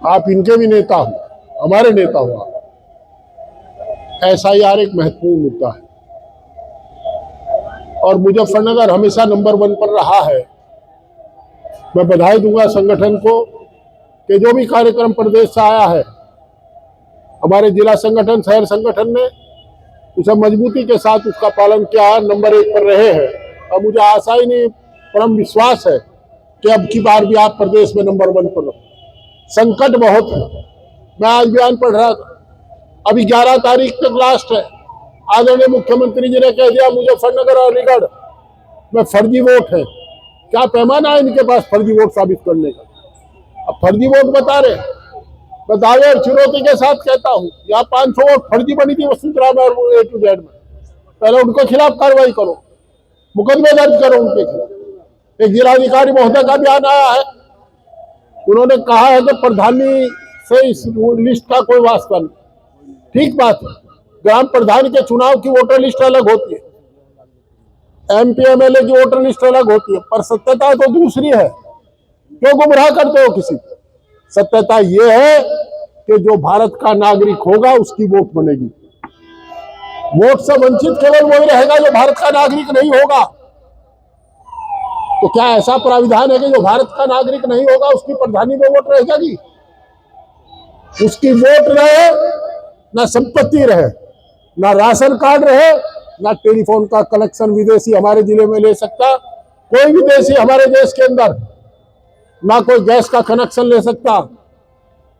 आप इनके भी नेता हो, हमारे नेता हो आप। SIR एक महत्वपूर्ण मुद्दा है और मुजफ्फरनगर हमेशा नंबर 1 पर रहा है। मैं बधाई दूंगा संगठन को कि जो भी कार्यक्रम प्रदेश से आया है, हमारे जिला संगठन, शहर संगठन ने उसे मजबूती के साथ उसका पालन किया है, नंबर 1 पर रहे हैं। और मुझे आशा ही नहीं, परम विश्वास है कि अब की बार भी आप प्रदेश में नंबर 1 पर रहो। संकट बहुत है। मैं आज बयान पढ़ रहा था, अभी 11 तारीख तक लास्ट है। आदरणीय मुख्यमंत्री जी ने कह दिया मुजफ्फरनगर और अलीगढ़ में फर्जी वोट है। क्या पैमाना है इनके पास फर्जी वोट साबित करने का? अब फर्जी वोट बता रहे। मैं दावे और चुनौती के साथ कहता हूं, यहाँ 500 वोट फर्जी बनी थी वसुंधरा में और A to Z में। पहले उनके खिलाफ कार्रवाई करो, मुकदमे दर्ज करो उनके खिलाफ। एक जिलाधिकारी महोदय का बयान आया है, उन्होंने कहा है कि प्रधानी से इस लिस्ट का कोई वास्ता नहीं। ठीक बात है, ग्राम प्रधान के चुनाव की वोटर लिस्ट अलग होती है, MP MLA की वोटर लिस्ट अलग होती है, पर सत्यता तो दूसरी है। क्यों गुमराह करते हो किसी को? सत्यता यह है कि जो भारत का नागरिक होगा उसकी वोट बनेगी। वोट से वंचित केवल वही रहेगा जो भारत का नागरिक नहीं होगा। तो क्या ऐसा प्राविधान है कि जो भारत का नागरिक नहीं होगा उसकी प्रधानी में वोट रह जाएगी? उसकी वोट रहे, ना संपत्ति रहे, ना राशन कार्ड रहे, ना टेलीफोन का कनेक्शन विदेशी हमारे जिले में ले सकता, कोई विदेशी हमारे देश के अंदर, ना कोई गैस का कनेक्शन ले सकता,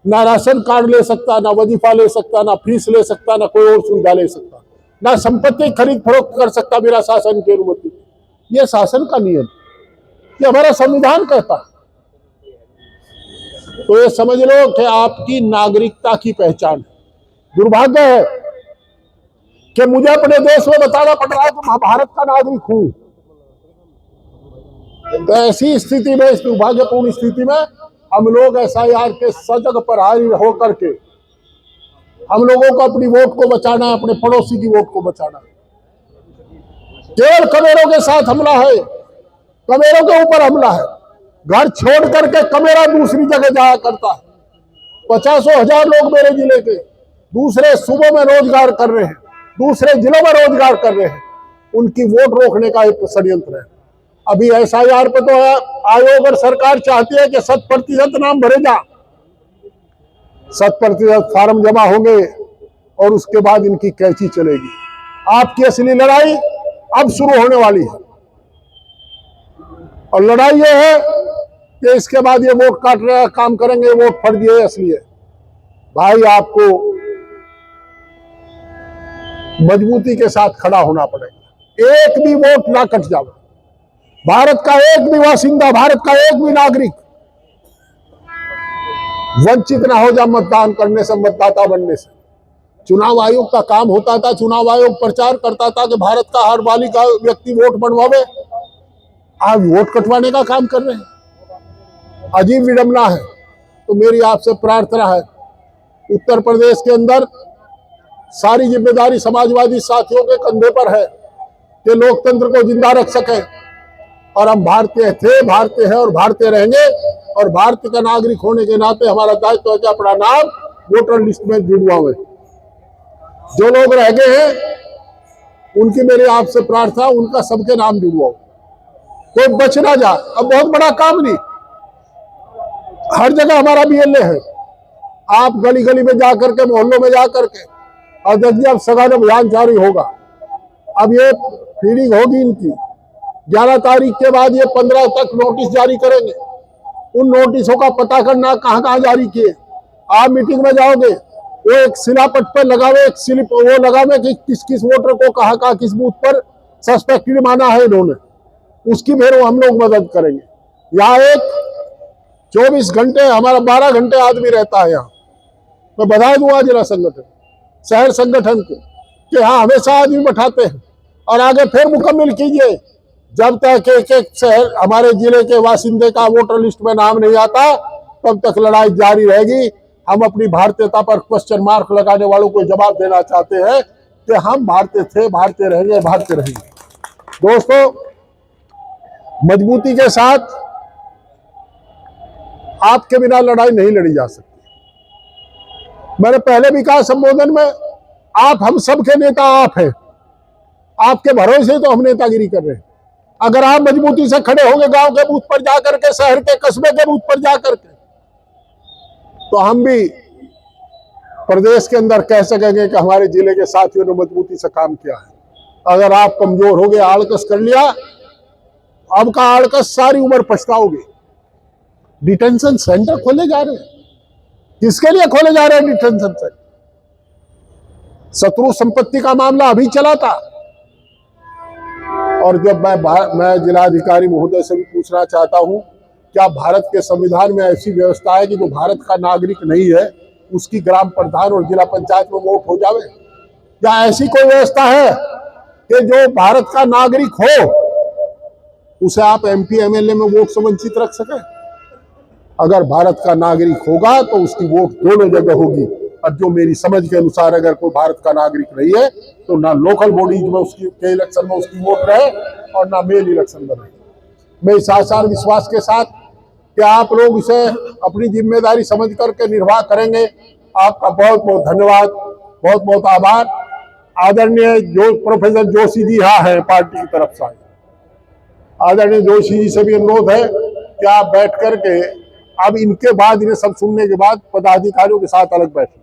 ना राशन कार्ड ले सकता, ना वजीफा ले सकता, ना फीस ले सकता, ना कोई और सुविधा ले सकता, ना संपत्ति खरीद फरोख्त कर सकता बिना शासन की अनुमति। यह शासन का नियम, ये हमारा संविधान कहता है। तो ये समझ लो कि आपकी नागरिकता की पहचान है। दुर्भाग्य है कि मुझे अपने देश में बताना पड़ रहा है कि मैं भारत का नागरिक हूं। तो ऐसी स्थिति में, इस दुर्भाग्यपूर्ण स्थिति में हम लोग SIR के सजग प्रहरी होकर के हम लोगों को अपनी वोट को बचाना है, अपने पड़ोसी की वोट को बचाना है। केवल कमेरों के साथ हमला है, कमेरों के ऊपर हमला है। घर छोड़ करके कमेरा दूसरी जगह जाया करता है। 50,000 लोग मेरे जिले के दूसरे सूबों में रोजगार कर रहे हैं, दूसरे जिलों में रोजगार कर रहे हैं, उनकी वोट रोकने का एक षड्यंत्र है। अभी SIR पे तो आयोग और सरकार चाहती है कि 100% नाम भरे जा, 100% फार्म जमा होंगे और उसके बाद इनकी कैंची चलेगी। आपकी असली लड़ाई अब शुरू होने वाली है और लड़ाई यह है कि इसके बाद ये वोट काट रहे काम करेंगे, वोट फर्जी है असली है। भाई आपको मजबूती के साथ खड़ा होना पड़ेगा। एक भी वोट ना कट जाए। भारत का एक भी बासिंदा, भारत का एक भी नागरिक वंचित ना हो जाए मतदान करने से, मतदाता बनने से। चुनाव आयोग का काम होता था, चुनाव आयोग प्रचार करता था कि भारत का हर बालिका व्यक्ति वोट बनवावे। आज वोट कटवाने का काम कर रहे हैं। अजीब विडंबना है। तो मेरी आपसे प्रार्थना है, उत्तर प्रदेश के अंदर सारी जिम्मेदारी समाजवादी साथियों के कंधे पर है कि लोकतंत्र को जिंदा रख सके। और हम भारतीय थे, भारतीय हैं और भारतीय रहेंगे। और भारतीय का नागरिक होने के नाते हमारा दायित्व है कि अपना नाम वोटर लिस्ट में जुड़वावे। जो लोग रह गए हैं उनकी मेरी आपसे प्रार्थना, उनका सबके नाम जुड़वाओ, कोई बच ना जाए। अब बहुत बड़ा काम नहीं, हर जगह हमारा BLA है। आप गली गली में जाकर के, मोहल्लों में जाकर के, और देखिए अब सघन अभियान जारी होगा। अब ये फीडिंग होगी इनकी। 11 तारीख के बाद ये 15 तक नोटिस जारी करेंगे। उन नोटिसों का पता करना कहाँ कहाँ जारी किए। आप मीटिंग में जाओगे, वो एक शिलापट पर लगावे, एक स्लिप वो लगावे कि किस किस वोटर को कहाँ कहाँ किस बूथ पर सस्पेक्टेड माना है इन्होंने, उसकी फिर हम लोग मदद करेंगे। यहाँ एक 24 घंटे, हमारा 12 घंटे आदमी रहता है यहाँ। मैं बधाई दूंगा जिला संगठन, शहर संगठन को कि हाँ हमेशा आदमी बैठाते हैं। और आगे फिर मुकम्मल कीजिए, जब तक एक शहर हमारे जिले के बासिंदे का वोटर लिस्ट में नाम नहीं आता तब तक लड़ाई जारी रहेगी। हम अपनी भारतीयता पर क्वेश्चन मार्क लगाने वालों को जवाब देना चाहते हैं कि हम भारतीय थे, भारतीय रहेंगे, भारतीय रहेंगे। दोस्तों, मजबूती के साथ आपके बिना लड़ाई नहीं लड़ी जा सकती। मैंने पहले भी कहा संबोधन में, आप हम सबके नेता आप हैं, आपके भरोसे तो हम नेतागिरी कर रहे हैं। अगर आप मजबूती से खड़े होंगे गांव के बूथ पर जाकर के, शहर के कस्बे के बूथ पर जाकर के, तो हम भी प्रदेश के अंदर कह सकेंगे कि हमारे जिले के साथियों ने मजबूती से काम किया है। अगर आप कमजोर हो गए, आड़कस कर लिया, अब का आड़कस सारी उम्र पछताओगे। डिटेंशन सेंटर खोले जा रहे हैं, किसके लिए खोले जा रहे हैं डिटेंशन सेंटर? शत्रु संपत्ति का मामला अभी चला था, और जब मैं जिलाधिकारी महोदय से भी पूछना चाहता हूं, क्या भारत के संविधान में ऐसी व्यवस्था है कि जो भारत का नागरिक नहीं है उसकी ग्राम प्रधान और जिला पंचायत में वोट हो जावे? क्या ऐसी कोई व्यवस्था है कि जो भारत का नागरिक हो उसे आप एमपी एमएलए में वोट से वंचित रख सके? अगर भारत का नागरिक होगा तो उसकी वोट दोनों जगह होगी। और जो मेरी समझ के अनुसार अगर कोई भारत का नागरिक नहीं है तो ना लोकल बॉडीज में उसकी के इलेक्शन में उसकी वोट रहे और ना मेल इलेक्शन में रहे। मैं इस आसार विश्वास के साथ कि आप लोग इसे अपनी जिम्मेदारी समझ करके निर्वाह करेंगे। आपका बहुत बहुत धन्यवाद, बहुत बहुत आभार। आदरणीय जो प्रोफेसर जोशी जी यहाँ है पार्टी की तरफ से, आदरणीय जोशी जी से भी अनुरोध है कि आप बैठ करके अब इनके बाद, इन्हें सब सुनने के बाद पदाधिकारियों के साथ अलग बैठें।